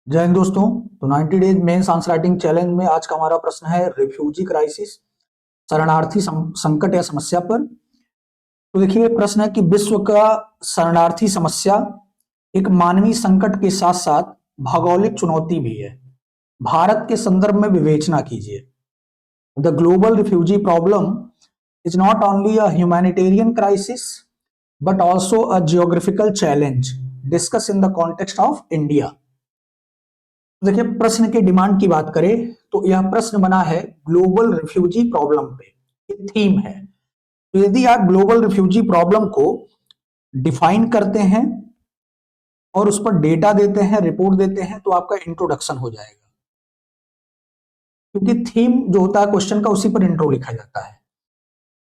जय हिंद दोस्तों। तो 90 days mains answer writing challenge में आज का हमारा प्रश्न है रिफ्यूजी क्राइसिस, शरणार्थी संकट या समस्या पर। तो देखिए प्रश्न है कि विश्व का शरणार्थी समस्या एक मानवीय संकट के साथ साथ भौगोलिक चुनौती भी है। भारत के संदर्भ में विवेचना कीजिए। The global refugee problem is not only a humanitarian crisis but also a geographical challenge discuss in the context of India. देखिए प्रश्न के डिमांड की बात करें तो यह प्रश्न बना है ग्लोबल रिफ्यूजी प्रॉब्लम पे, ये थीम है। तो यदि आप ग्लोबल रिफ्यूजी प्रॉब्लम को डिफाइन करते हैं और उस पर डेटा देते हैं, रिपोर्ट देते हैं, तो आपका इंट्रोडक्शन हो जाएगा। क्योंकि थीम जो होता है क्वेश्चन का उसी पर इंट्रो लिखा जाता है।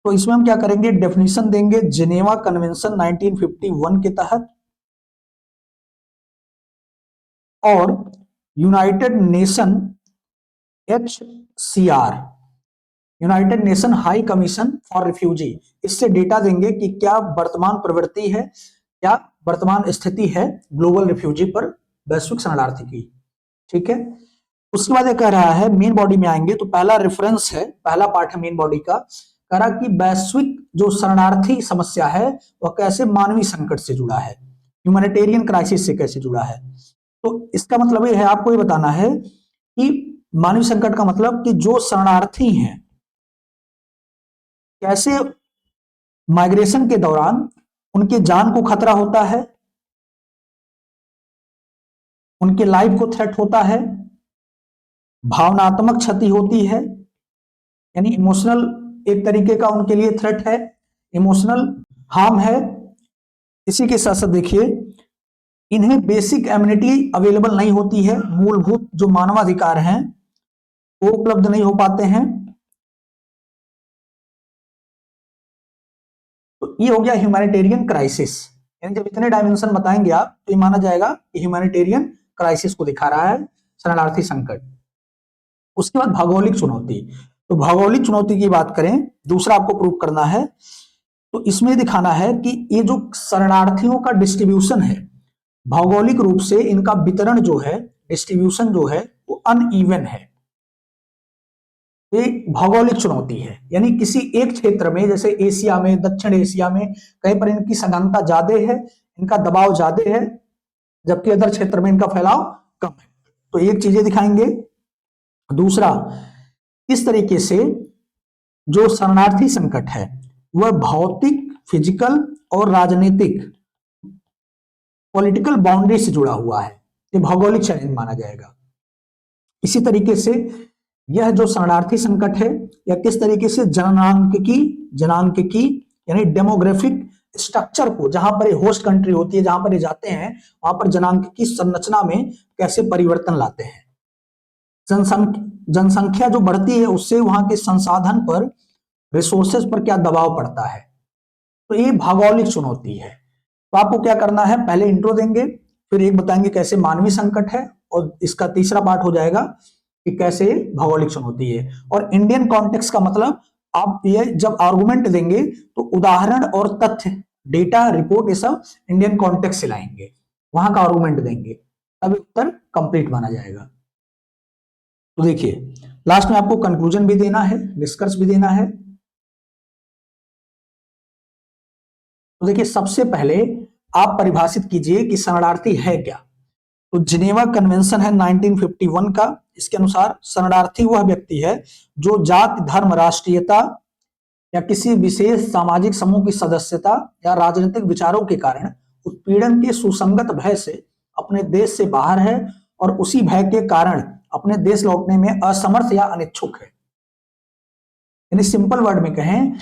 तो इसमें हम क्या करेंगे, डेफिनेशन देंगे जिनेवा कन्वेंशन 1951 के तहत और United nation HCR, United nation high commission for refugee, इससे डेटा देंगे कि क्या वर्तमान प्रवृत्ति है, क्या वर्तमान स्थिति है ग्लोबल रिफ्यूजी पर, वैश्विक शरणार्थी की। ठीक है, उसके बाद ये कह रहा है मेन बॉडी में आएंगे तो पहला रेफरेंस है, पहला पार्ट है मेन बॉडी का, कह रहा कि वैश्विक जो शरणार्थी समस्या है वह कैसे मानवीय संकट से जुड़ा है, ह्यूमैनिटेरियन क्राइसिस से कैसे जुड़ा है। तो इसका मतलब ये है, आपको ये बताना है कि मानवीय संकट का मतलब कि जो शरणार्थी हैं कैसे माइग्रेशन के दौरान उनके जान को खतरा होता है, उनके लाइफ को थ्रेट होता है, भावनात्मक क्षति होती है, यानी इमोशनल एक तरीके का उनके लिए थ्रेट है, इमोशनल हार्म है। इसी के साथ साथ देखिए इन्हें बेसिक एम्यूनिटी अवेलेबल नहीं होती है, मूलभूत जो मानवाधिकार हैं वो उपलब्ध नहीं हो पाते हैं। तो ये हो गया ह्यूमैनिटेरियन क्राइसिस, यानी जब इतने डायमेंशन बताएंगे आप तो ये माना जाएगा कि ह्यूमैनिटेरियन क्राइसिस को दिखा रहा है, शरणार्थी संकट। उसके बाद भौगोलिक चुनौती, तो भौगोलिक चुनौती की बात करें, दूसरा आपको प्रूव करना है, तो इसमें दिखाना है कि ये जो शरणार्थियों का डिस्ट्रीब्यूशन है, भौगोलिक रूप से इनका वितरण जो है, डिस्ट्रीब्यूशन जो है वो अनइवन है। ये भौगोलिक चुनौती है, यानी किसी एक क्षेत्र में जैसे एशिया में, दक्षिण एशिया में कहीं पर इनकी सघनता ज्यादा है, इनका दबाव ज्यादा है, जबकि अदर क्षेत्र में इनका फैलाव कम है। तो एक चीजें दिखाएंगे। दूसरा, इस तरीके से जो शरणार्थी संकट है वह भौतिक, फिजिकल और राजनीतिक पॉलिटिकल बाउंड्री से जुड़ा हुआ है, ये भौगोलिक चैलेंज माना जाएगा। इसी तरीके से यह जो शरणार्थी संकट है यह किस तरीके से जनांकिकी यानी डेमोग्राफिक स्ट्रक्चर को, जहां पर होस्ट कंट्री होती है, जहां पर ये जाते हैं वहां पर जनांकिकी संरचना में कैसे परिवर्तन लाते हैं। जनसंख्या जो बढ़ती है उससे वहां के संसाधन पर, रिसोर्सेज पर क्या दबाव पड़ता है। तो ये भौगोलिक चुनौती है। तो आपको क्या करना है, पहले इंट्रो देंगे, फिर एक बताएंगे कैसे मानवीय संकट है, और इसका तीसरा पार्ट हो जाएगा कि कैसे भौगोलिक चुनौती है। और इंडियन कॉन्टेक्स्ट का मतलब आप ये जब आर्गुमेंट देंगे तो उदाहरण और तथ्य, डेटा, रिपोर्ट, ये सब इंडियन कॉन्टेक्स्ट से लाएंगे, वहां का आर्गुमेंट देंगे, तभी उत्तर कंप्लीट माना जाएगा। तो देखिए लास्ट में आपको कंक्लूजन भी देना है, निष्कर्ष भी देना है। तो देखिए सबसे पहले आप परिभाषित कीजिए कि शरणार्थी है क्या। तो जिनेवा कन्वेंशन है 1951 का, इसके अनुसार शरणार्थी वह व्यक्ति है जो जाति, धर्म, राष्ट्रीयता या किसी विशेष सामाजिक समूह की सदस्यता या राजनीतिक विचारों के कारण उत्पीड़न के सुसंगत भय से अपने देश से बाहर है और उसी भय के कारण अपने देश लौटने में असमर्थ या अनिच्छुक है। यानी सिंपल वर्ड में कहें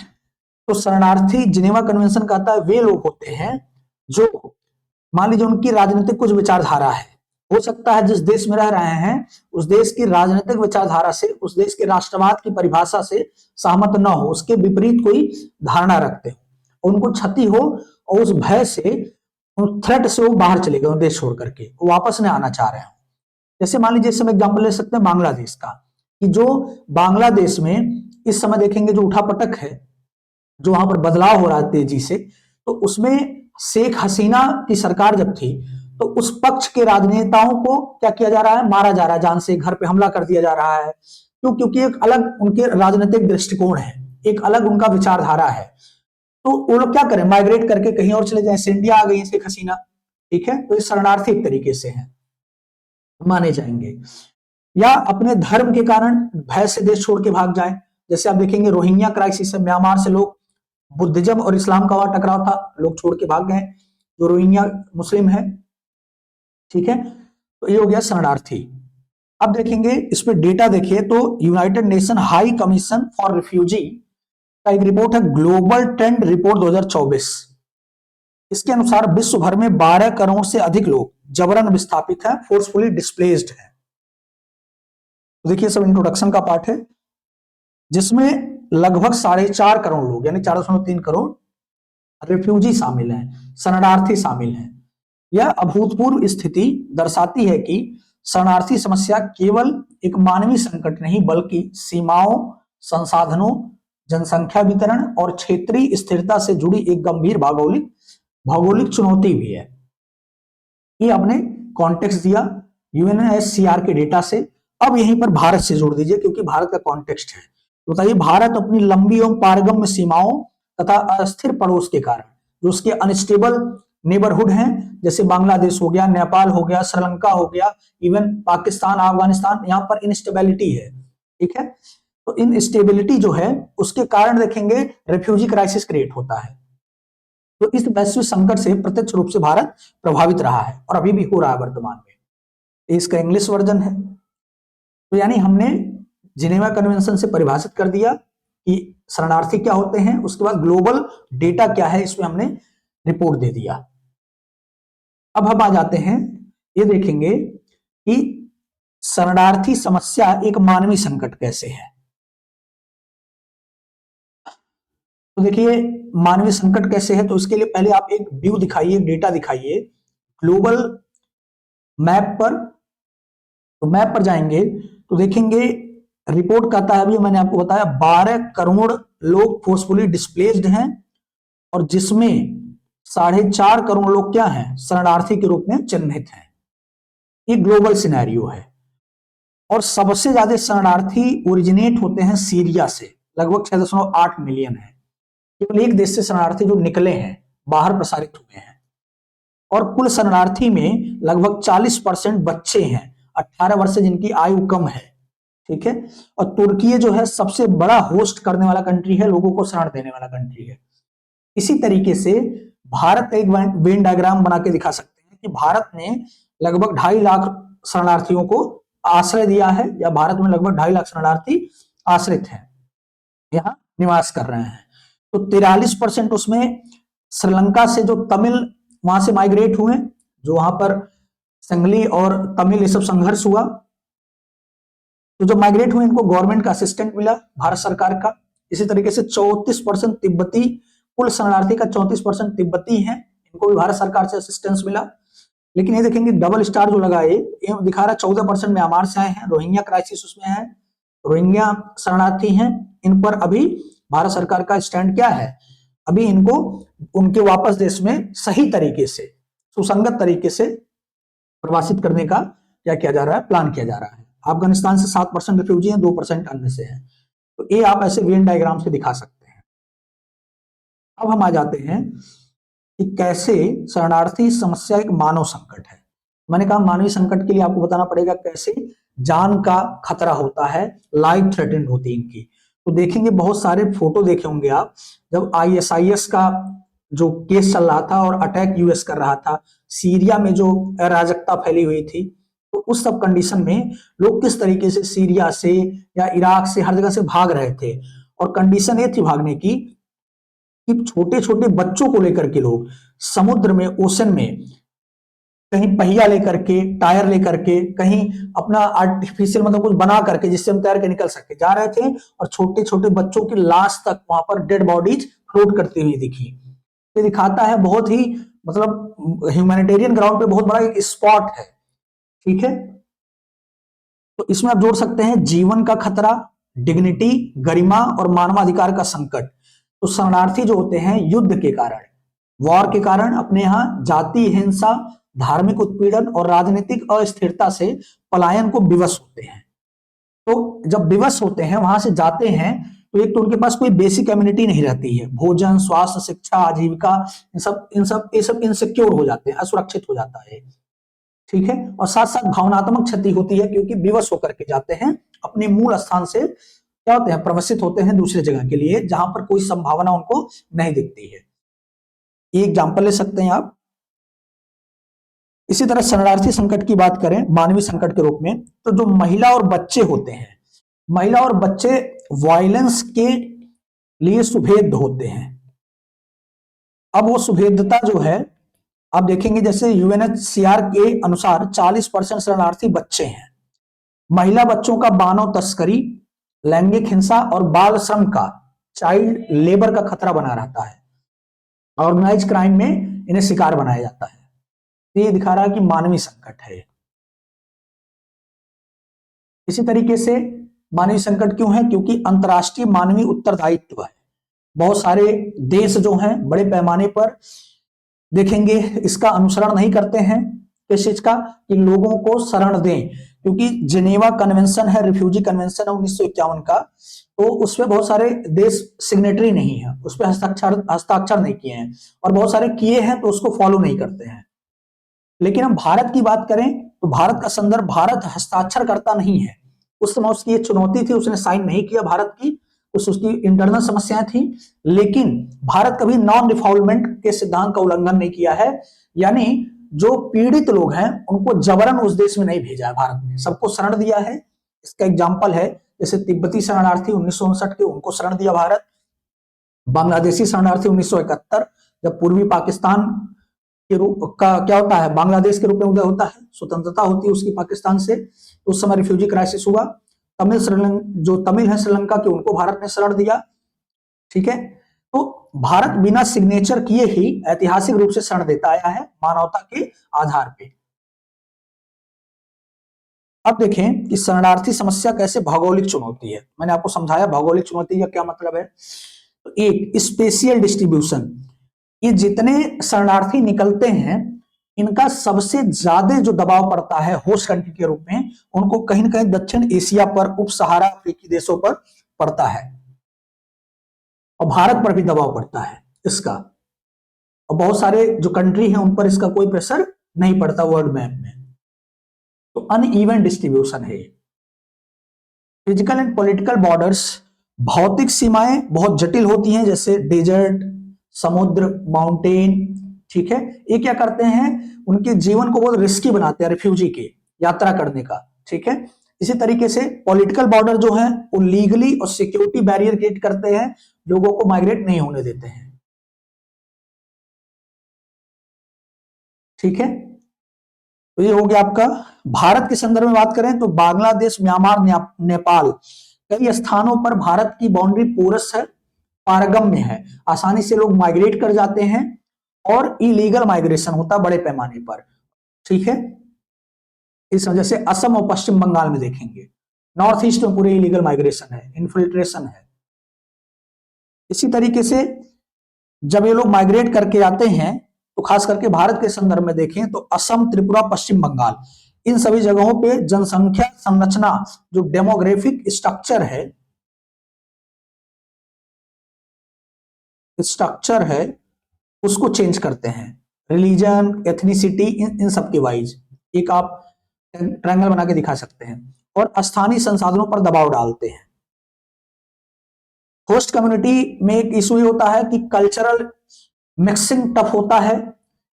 तो शरणार्थी जिनेवा कन्वेंशन कहता है वे लोग होते हैं जो, मान लीजिए उनकी राजनीतिक कुछ विचारधारा है, हो सकता है जिस देश में रह रहे हैं उस देश की राजनीतिक विचारधारा से, उस देश के राष्ट्रवाद की परिभाषा से सहमत न हो, उसके विपरीत कोई धारणा रखते हो, उनको क्षति हो और उस भय से, उस थ्रेट से वो बाहर चले गए देश छोड़ करके, वो वापस नहीं आना चाह रहे हो। जैसे मान लीजिए इस समय एग्जाम्पल ले सकते हैं बांग्लादेश का, कि जो बांग्लादेश में इस समय देखेंगे जो उठापटक है, जो वहां पर बदलाव हो रहा है तेजी से, तो उसमें शेख हसीना की सरकार जब थी तो उस पक्ष के राजनेताओं को क्या किया जा रहा है, मारा जा रहा है, जान से घर पे हमला कर दिया जा रहा है। क्यों? क्योंकि एक अलग उनके राजनीतिक दृष्टिकोण है, एक अलग उनका विचारधारा है। तो वो लोग क्या करें, माइग्रेट करके कहीं और चले जाए। इंडिया आ गई शेख हसीना, ठीक है, तो ये शरणार्थी एक तरीके से है, माने जाएंगे। या अपने धर्म के कारण भय से देश छोड़ के भाग जाए, जैसे आप देखेंगे रोहिंग्या क्राइसिस है, म्यांमार से लोग, बुद्धिज्म और इस्लाम का वहां टकराव था, लोग छोड़ के भाग गए, जो रोहिंग्या मुस्लिम है, ठीक है। तो ये हो गया शरणार्थी। अब देखेंगे इस पे डेटा देखिए तो United nation high commission for refugee का एक रिपोर्ट है, ग्लोबल ट्रेंड रिपोर्ट 2024। इसके अनुसार विश्व भर में 12 करोड़ से अधिक लोग जबरन विस्थापित हैं, फोर्सफुली डिस्प्लेस्ड हैं। तो देखिए सब इंट्रोडक्शन का पार्ट है, जिसमें लगभग 4.5 करोड़ लोग यानी 4.3 करोड़ रिफ्यूजी शामिल हैं, शरणार्थी शामिल हैं। यह अभूतपूर्व स्थिति दर्शाती है कि शरणार्थी समस्या केवल एक मानवीय संकट नहीं बल्कि सीमाओं, संसाधनों, जनसंख्या वितरण और क्षेत्रीय स्थिरता से जुड़ी एक गंभीर भौगोलिक चुनौती भी है। ये आपने कॉन्टेक्स्ट दिया यूएनएचसीआर के डेटा से। अब यहीं पर भारत से जोड़ दीजिए क्योंकि भारत का कॉन्टेक्स्ट है। तो बताइए, भारत अपनी लंबी एवं पारगम्य सीमाओं तथा अस्थिर पड़ोस के कारण, जो उसके अनस्टेबल नेबरहुड हैं, जैसे बांग्लादेश हो गया, नेपाल हो गया, श्रीलंका हो गया, इवन पाकिस्तान, अफगानिस्तान, यहाँ पर इनस्टेबिलिटी है, ठीक है। तो इनस्टेबिलिटी जो है उसके कारण देखेंगे रेफ्यूजी क्राइसिस क्रिएट होता है। तो इस वैश्विक संकट से प्रत्यक्ष रूप से भारत प्रभावित रहा है और अभी भी हो रहा है वर्तमान में। इसका इंग्लिश वर्जन है। तो यानी हमने जिनेवा कन्वेंशन से परिभाषित कर दिया कि शरणार्थी क्या होते हैं, उसके बाद ग्लोबल डेटा क्या है इसमें हमने रिपोर्ट दे दिया। अब हम आ जाते हैं, ये देखेंगे कि शरणार्थी समस्या एक मानवीय संकट कैसे है। तो देखिए मानवीय संकट कैसे है, तो इसके लिए पहले आप एक व्यू दिखाइए, डेटा दिखाइए ग्लोबल मैप पर। तो मैप पर जाएंगे तो देखेंगे रिपोर्ट कहता है, अभी मैंने आपको बताया 12 करोड़ लोग फोर्सफुली डिस्प्लेस्ड हैं और जिसमें 4.5 करोड़ लोग क्या हैं, शरणार्थी के रूप में चिन्हित हैं। ये ग्लोबल सिनेरियो है और सबसे ज्यादा शरणार्थी ओरिजिनेट होते हैं सीरिया से, लगभग 6.8 मिलियन है। केवल एक देश से शरणार्थी जो निकले हैं, बाहर प्रसारित हुए हैं। और कुल शरणार्थी में लगभग 40% बच्चे हैं, 18 वर्ष से जिनकी आयु कम है, ठीक है। और तुर्की जो है सबसे बड़ा होस्ट करने वाला कंट्री है, लोगों को शरण देने वाला कंट्री है। इसी तरीके से भारत एक वेन डायग्राम बना के दिखा सकते हैं कि भारत ने लगभग 2.5 लाख शरणार्थियों को आश्रय दिया है, या भारत में लगभग 2.5 लाख शरणार्थी आश्रित हैं, यहाँ निवास कर रहे हैं। तो 43% उसमें श्रीलंका से जो तमिल वहां से माइग्रेट हुए, जो वहां पर संगली और तमिल ये सब संघर्ष हुआ, तो जो माइग्रेट हुए इनको गवर्नमेंट का असिस्टेंट मिला, भारत सरकार का। इसी तरीके से 34% तिब्बती, कुल शरणार्थी का 34% तिब्बती हैं, इनको भी भारत सरकार से असिस्टेंस मिला। लेकिन ये देखेंगे डबल स्टार जो लगा ये दिखा रहा है 14% म्यांमार से आए हैं, रोहिंग्या क्राइसिस उसमें है, रोहिंग्या शरणार्थी हैं। इन पर अभी भारत सरकार का स्टैंड क्या है, अभी इनको उनके वापस देश में सही तरीके से, सुसंगत तरीके से प्रवासित करने का क्या किया जा रहा है, प्लान किया जा रहा है। अफगानिस्तान से 7% रिफ्यूजी हैं, 2% अन्य से हैं। तो ये आप ऐसे वेन डायग्राम से दिखा सकते हैं। अब हम आ जाते हैं कि कैसे शरणार्थी समस्या एक मानव संकट है। मैंने कहा मानवीय संकट के लिए आपको बताना पड़ेगा कैसे जान का खतरा होता है, लाइफ थ्रेटेंड होती है इनकी। तो देखेंगे बहुत सारे फोटो देखे होंगे आप, जब ISIS का जो केस चल रहा था और अटैक यूएस कर रहा था, सीरिया में जो अराजकता फैली हुई थी, तो उस सब कंडीशन में लोग किस तरीके से सीरिया से या इराक से हर जगह से भाग रहे थे। और कंडीशन ये थी भागने की कि छोटे छोटे बच्चों को लेकर के लोग समुद्र में, ओशन में, कहीं पहिया लेकर के, टायर लेकर के, कहीं अपना आर्टिफिशियल मतलब कुछ बना करके जिससे हम तैर के निकल सके, जा रहे थे। और छोटे छोटे बच्चों की लाश तक वहां पर डेड बॉडीज फ्लोट करती हुई दिखी। ये दिखाता है बहुत ही मतलब ह्यूमैनिटेरियन ग्राउंड पे बहुत बड़ा एक स्पॉट है, ठीक है। तो इसमें आप जोड़ सकते हैं जीवन का खतरा, डिग्निटी, गरिमा और मानवाधिकार का संकट। तो शरणार्थी जो होते हैं युद्ध के कारण, वॉर के कारण, अपने यहाँ जाति हिंसा धार्मिक उत्पीड़न और राजनीतिक अस्थिरता से पलायन को विवश होते हैं। तो जब विवश होते हैं, वहां से जाते हैं, तो एक तो उनके पास कोई बेसिक कम्युनिटी नहीं रहती है, भोजन, स्वास्थ्य, शिक्षा, आजीविका, ये सब इनसिक्योर हो जाते हैं, असुरक्षित हो जाता है। ठीक है, और साथ साथ भावनात्मक क्षति होती है, क्योंकि विवश होकर के जाते हैं, अपने मूल स्थान से क्या होते हैं, प्रवसित होते हैं दूसरे जगह के लिए, जहां पर कोई संभावना उनको नहीं दिखती है। ये एग्जाम्पल ले सकते हैं आप। इसी तरह शरणार्थी संकट की बात करें मानवीय संकट के रूप में, तो जो महिला और बच्चे होते हैं, महिला और बच्चे वायलेंस के लिए सुभेद्य होते हैं। अब वो सुभेद्यता जो है, आप देखेंगे जैसे यूएनएचसीआर के अनुसार 40% शरणार्थी बच्चे हैं। महिला बच्चों का मानव तस्करी, लैंगिक हिंसा और बाल श्रम का, चाइल्ड लेबर का खतरा बना रहता है। ऑर्गेनाइज क्राइम में इन्हें शिकार बनाया जाता है। तो ये दिखा रहा है कि मानवीय संकट है। इसी तरीके से मानवीय संकट क्यों है? क्योंकि अंतर्राष्ट्रीय मानवीय उत्तरदायित्व है। बहुत सारे देश जो हैं बड़े पैमाने पर देखेंगे इसका अनुसरण नहीं करते हैं, किस चीज का, कि लोगों को शरण दें, क्योंकि जिनेवा कन्वेंशन है, रिफ्यूजी कन्वेंशन है 1951 का, तो उसमें बहुत सारे देश सिग्नेटरी नहीं है, उस पर हस्ताक्षर नहीं किए हैं, और बहुत सारे किए हैं तो उसको फॉलो नहीं करते हैं। लेकिन हम भारत की बात करें तो भारत का संदर्भ, भारत हस्ताक्षर करता नहीं है। उस समय उसकी एक चुनौती थी, उसने साइन नहीं किया भारत की, उसकी इंटरनल समस्याएं थी, लेकिन भारत कभी नॉन डिफॉल्टमेंट के सिद्धांत का उल्लंघन नहीं किया है। यानी जो पीड़ित लोग हैं उनको जबरन उस देश में नहीं भेजा है भारत ने, सबको शरण दिया है। इसका एग्जाम्पल है जैसे तिब्बती शरणार्थी 1959 के, उनको शरण दिया भारत। बांग्लादेशी शरणार्थी 1971, जब पूर्वी पाकिस्तान के रूप का क्या होता है, बांग्लादेश के रूप में उदय होता है, स्वतंत्रता होती है उसकी पाकिस्तान से, तो उस समय रिफ्यूजी क्राइसिस हुआ। जो तमिल है श्रीलंका के, उनको भारत ने शरण दिया। ठीक है, तो भारत बिना सिग्नेचर किए ही ऐतिहासिक रूप से शरण देता आया है मानवता के आधार पे। अब देखें कि शरणार्थी समस्या कैसे भौगोलिक चुनौती है। मैंने आपको समझाया भौगोलिक चुनौती का क्या मतलब है। तो एक स्पेशियल डिस्ट्रीब्यूशन, ये जितने शरणार्थी निकलते हैं इनका सबसे ज्यादा जो दबाव पड़ता है होस्ट कंट्री के रूप में, उनको कहीं ना कहीं दक्षिण एशिया पर, उप सहारा अफ्रीकी देशों पर पड़ता है, और भारत पर भी दबाव पड़ता है इसका, और बहुत सारे जो कंट्री हैं उन पर इसका कोई प्रेशर नहीं पड़ता वर्ल्ड मैप में। तो अनइवन डिस्ट्रीब्यूशन है। फिजिकल एंड पॉलिटिकल बॉर्डर्स, भौतिक सीमाएं बहुत जटिल होती हैं, जैसे डेजर्ट, समुद्र, माउंटेन। ठीक है, ये क्या करते हैं, उनके जीवन को बहुत रिस्की बनाते हैं रिफ्यूजी के यात्रा करने का। ठीक है, इसी तरीके से पॉलिटिकल बॉर्डर जो है वो लीगली और सिक्योरिटी बैरियर क्रिएट करते हैं, लोगों को माइग्रेट नहीं होने देते हैं। ठीक है, तो ये हो गया आपका। भारत के संदर्भ में बात करें तो बांग्लादेश, म्यांमार, नेपाल, कई स्थानों पर भारत की बाउंड्री पोरस है, पारगम्य है, आसानी से लोग माइग्रेट कर जाते हैं, और इलीगल माइग्रेशन होता है बड़े पैमाने पर। ठीक है, इस वजह से असम और पश्चिम बंगाल में देखेंगे, नॉर्थ ईस्ट में पूरे इलीगल माइग्रेशन है, इन्फिल्ट्रेशन है। इसी तरीके से जब ये लोग माइग्रेट करके आते हैं, तो खास करके भारत के संदर्भ में देखें तो असम, त्रिपुरा, पश्चिम बंगाल, इन सभी जगहों पे जनसंख्या संरचना, जो डेमोग्राफिक स्ट्रक्चर है उसको चेंज करते हैं, रिलीजन, एथनिसिटी, इन सब के वाइज एक आप ट्रायंगल बना के दिखा सकते हैं, और स्थानीय संसाधनों पर दबाव डालते हैं। होस्ट कम्युनिटी में एक इशू ये होता है कि कल्चरल मिक्सिंग टफ होता है,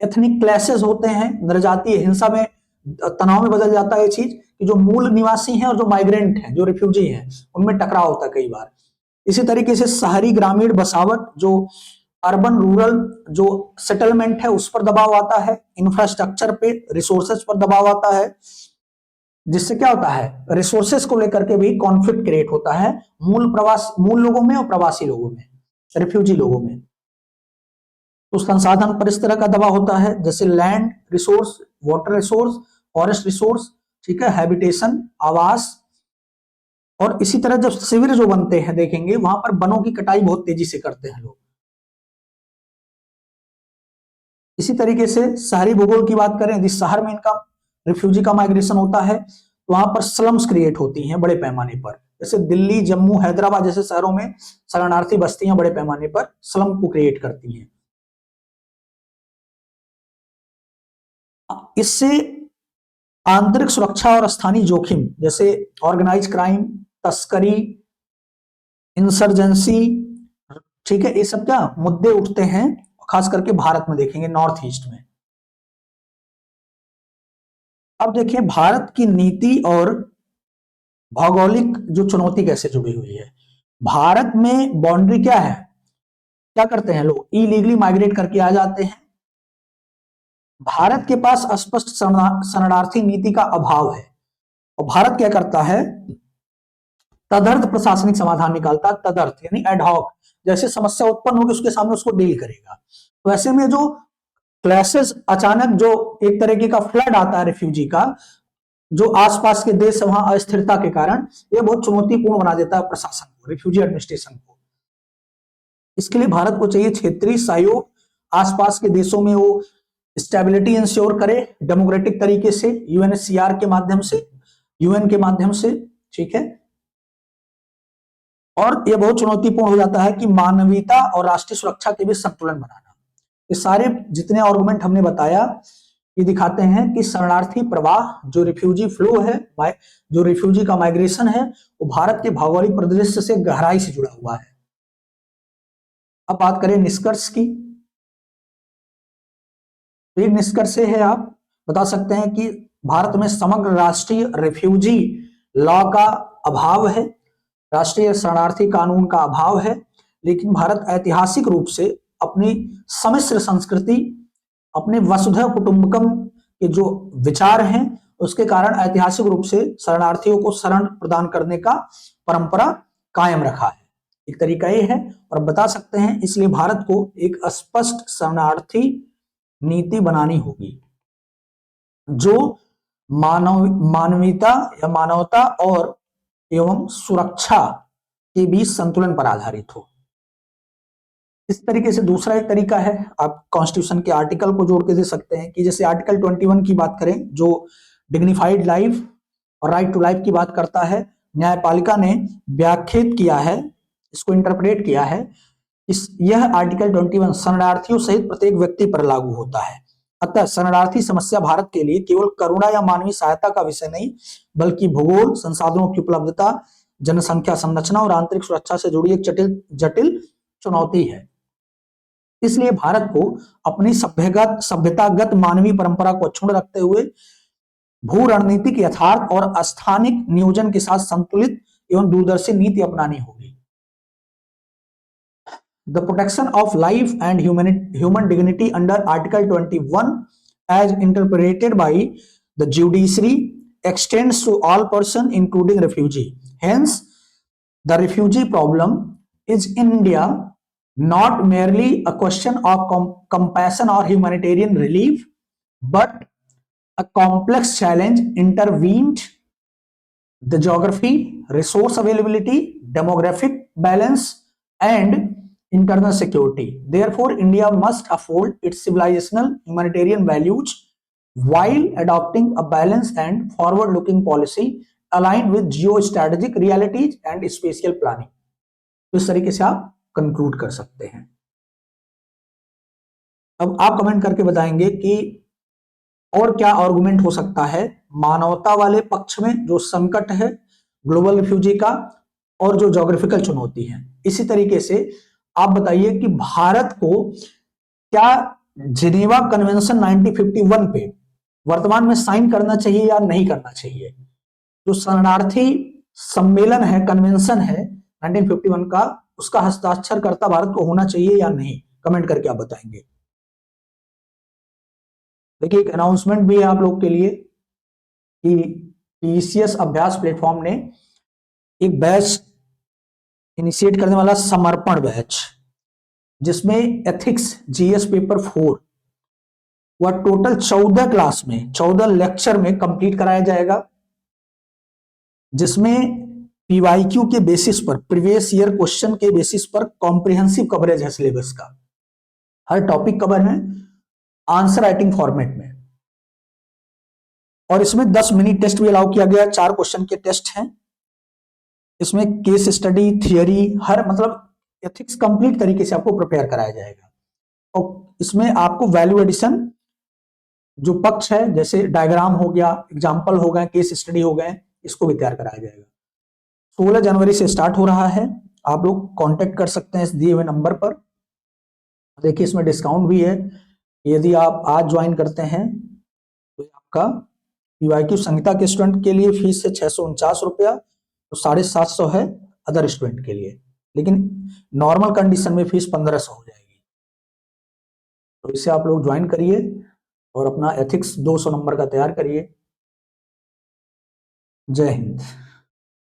एथनिक क्लैशेस होते हैं, नरजातीय हिंसा में, तनाव में बदल जाता है ये चीज, कि जो मूल निवासी हैं और जो माइग्रेंट हैं, जो रिफ्यूजी हैं, उनमें टकराव होता है कई बार। इसी तरीके से शहरी ग्रामीण बसावट, जो अर्बन रूरल जो सेटलमेंट है उस पर दबाव आता है, इंफ्रास्ट्रक्चर पे, रिसोर्सेज पर दबाव आता है, जिससे क्या होता है, रिसोर्सेज को लेकर के भी कॉन्फ्लिक्ट क्रिएट होता है मूल लोगों में और प्रवासी लोगों में, रिफ्यूजी लोगों में। तो संसाधन पर इस तरह का दबाव होता है, जैसे land resource, water resource, forest resource, ठीक है, हैबिटेशन, आवास। और इसी तरह जब शिविर जो बनते हैं देखेंगे, वहां पर वनों की कटाई बहुत तेजी से करते हैं लोग। इसी तरीके से शहरी भूगोल की बात करें, यदि शहर में इनका रिफ्यूजी का माइग्रेशन होता है तो वहां पर स्लम्स क्रिएट होती हैं बड़े पैमाने पर। जैसे दिल्ली, जम्मू, हैदराबाद जैसे शहरों में शरणार्थी बस्तियां बड़े पैमाने पर स्लम को क्रिएट करती हैं। इससे आंतरिक सुरक्षा और स्थानीय जोखिम जैसे ऑर्गेनाइज क्राइम, तस्करी, इंसर्जेंसी, ठीक है, ये सब क्या मुद्दे उठते हैं, खास करके भारत में देखेंगे, नॉर्थ ईस्ट में। अब देखिए भारत की नीति और भौगोलिक जो चुनौती कैसे जुड़ी हुई है। भारत में बाउंड्री क्या है, क्या करते हैं लोग, इलीगली माइग्रेट करके आ जाते हैं। भारत के पास स्पष्ट शरणार्थी नीति का अभाव है और भारत क्या करता है, तदर्थ प्रशासनिक समाधान निकालता, तदर्थ यानी एडहॉक, जैसे समस्या उत्पन्न होगी उसके सामने उसको डील करेगा। तो ऐसे में जो क्लैशेस, अचानक जो एक तरीके का फ्लड आता है रिफ्यूजी का, जो आसपास के देश वहां अस्थिरता के कारण, ये बहुत चुनौतीपूर्ण बना देता है प्रशासन को, रिफ्यूजी एडमिनिस्ट्रेशन को। इसके लिए भारत को चाहिए क्षेत्रीय सहयोग, आसपास के देशों में वो स्टेबिलिटी इंश्योर करे डेमोक्रेटिक तरीके से, यूएनएचसीआर के माध्यम से, यूएन के माध्यम से, ठीक है। और यह बहुत चुनौतीपूर्ण हो जाता है कि मानवीयता और राष्ट्रीय सुरक्षा के बीच संतुलन बनाना। ये सारे जितने आर्गुमेंट हमने बताया ये दिखाते हैं कि शरणार्थी प्रवाह, जो रिफ्यूजी फ्लो है, जो रिफ्यूजी का माइग्रेशन है, वो भारत के भौगोलिक परिदृश्य से गहराई से जुड़ा हुआ है। अब बात करें निष्कर्ष की, तो एक निष्कर्ष है, आप बता सकते हैं कि भारत में समग्र राष्ट्रीय रिफ्यूजी लॉ का अभाव है, राष्ट्रीय शरणार्थी कानून का अभाव है, लेकिन भारत ऐतिहासिक रूप से अपनी सम्मिश्र संस्कृति, अपने वसुधैव कुटुंबकम के जो विचार हैं उसके कारण ऐतिहासिक रूप से शरणार्थियों को शरण प्रदान करने का परंपरा कायम रखा है। एक तरीका ये है, और बता सकते हैं इसलिए भारत को एक स्पष्ट शरणार्थी नीति बनानी होगी जो मानवीयता या मानवता और एवं सुरक्षा के बीच संतुलन पर आधारित हो। इस तरीके से दूसरा एक तरीका है, आप कॉन्स्टिट्यूशन के आर्टिकल को जोड़ के दे सकते हैं कि जैसे आर्टिकल 21 की बात करें जो डिग्निफाइड लाइफ और राइट टू लाइफ की बात करता है, न्यायपालिका ने व्याख्यात किया है, इसको इंटरप्रेट किया है, यह आर्टिकल 21 शरणार्थियों सहित प्रत्येक व्यक्ति पर लागू होता है। अतः शरणार्थी समस्या भारत के लिए केवल करुणा या मानवीय सहायता का विषय नहीं, बल्कि भूगोल, संसाधनों की उपलब्धता, जनसंख्या संरचना और आंतरिक सुरक्षा से जुड़ी एक जटिल चुनौती है। इसलिए भारत को अपनी सभ्यतागत मानवीय परंपरा को अक्षुण्ण रखते हुए भू रणनीतिक यथार्थ और स्थानिक नियोजन के साथ संतुलित एवं दूरदर्शी नीति अपनानी होगी। The protection of life and human dignity under Article 21 as interpreted by the judiciary extends to all persons including refugee. Hence, the refugee problem is in India not merely a question of compassion or humanitarian relief, but a complex challenge intervened the geography, resource availability, demographic balance, and internal security. Therefore, India must uphold its civilizational humanitarian values while adopting a balanced and forward-looking policy aligned with geostrategic realities and spatial planning. तो इस तरीके से आप conclude कर सकते हैं। अब आप कमेंट करके बताएंगे कि और क्या आर्गुमेंट हो सकता है मानवता वाले पक्ष में, जो संकट है ग्लोबल रिफ्यूजी का और जो ज्योग्राफिकल चुनौती है। इसी तरीके से आप बताइए कि भारत को क्या जिनेवा कन्वेंशन 1951 पे वर्तमान में साइन करना चाहिए या नहीं करना चाहिए। जो शरणार्थी सम्मेलन है, कन्वेंशन है 1951 का, उसका हस्ताक्षर करता भारत को होना चाहिए या नहीं, कमेंट करके आप बताएंगे। देखिए एक अनाउंसमेंट भी है आप लोग के लिए कि पीसीएस अभ्यास प्लेटफॉर्म ने एक बैच इनिशिएट करने वाला, समर्पण बैच, जिसमें एथिक्स जीएस पेपर 4 वह टोटल 14 क्लास में 14 लेक्चर में कंप्लीट कराया जाएगा, जिसमें पीवाईक्यू के बेसिस पर, प्रीवियस ईयर क्वेश्चन के बेसिस पर कॉम्प्रिहेंसिव कवरेज है सिलेबस का, हर टॉपिक कवर है आंसर राइटिंग फॉर्मेट में। और इसमें 10 मिनी टेस्ट भी अलाउ किया गया, 4 क्वेश्चन के टेस्ट हैं इसमें। केस स्टडी, थियरी, हर मतलब एथिक्स कंप्लीट तरीके से आपको प्रिपेयर कराया जाएगा। और इसमें आपको वैल्यू एडिशन जो पक्ष है, जैसे डायग्राम हो गया, एग्जाम्पल हो गए, केस स्टडी हो गए, इसको भी तैयार कराया जाएगा। 16 जनवरी से स्टार्ट हो रहा है। आप लोग कांटेक्ट कर सकते हैं इस दिए हुए नंबर पर। देखिए इसमें डिस्काउंट भी है, यदि आप आज ज्वाइन करते हैं तो आपका पीवाईक्यू संहिता के स्टूडेंट के लिए फीस है 649 रुपया, तो 750 है अदर स्टूडेंट के लिए, लेकिन नॉर्मल कंडीशन में फीस 1500 हो जाएगी। तो इसे आप लोग ज्वाइन करिए और अपना एथिक्स 200 नंबर का तैयार करिए। जय हिंद।